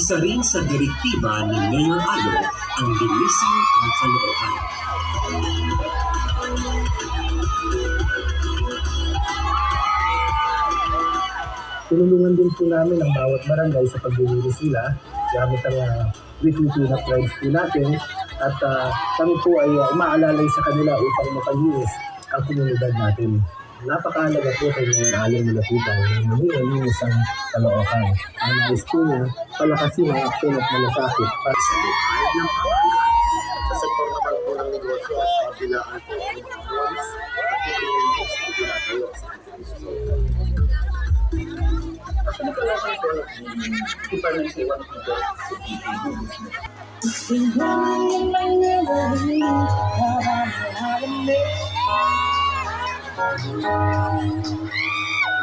Isa rin sa direktiba ni Mayor Ayo ang linisin ang Caloocan. Tinulungan din po namin ang bawat barangay sa paglilinis nila gamit ang weekly cleanup drives po natin at kami po ay umaalalay sa kanila upang mapalinis ang komunidad natin. Napakahalaga po kay Mayor Ayo Malapitan na manilinis ang Caloocan. Ang nais po niya, palakasin ang aksyon at malasakit para sa Buhay ng pamahalaan. Sa sektor naman po ng negosyo at kabilaan po ang mga malls at itinulis na ginagawa sa Francisco. Actually, Caloocan po, iba na siya one of the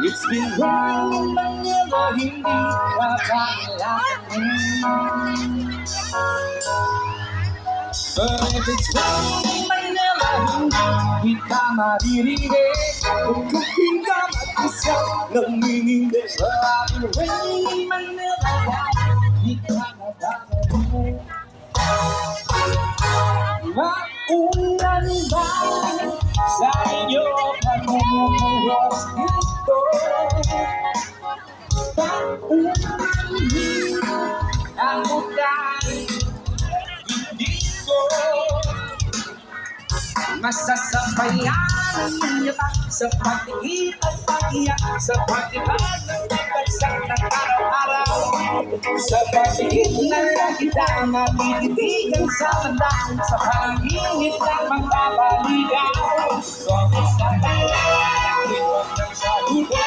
It's been wrong, Manila, hindi kapanglakan. But if it's wrong, Manila, hindi kita maririnig. Kung hindi ka mag-isa, namimindi sa aking way, Manila, hindi ka magkakaroon. Maulan ba sa inyo pagmumulos dito? Maulan ang ulan, hindi ko masasabayan niya pa sa pag-iit at pag-iyak, sa pag-ibag ng pagbagsang ng araw-araw, sa pag-iit na lang kita matititigan sa mata, sa pangingit ng magpapaligaw. Kung isa ka lang, iwan ng saludo,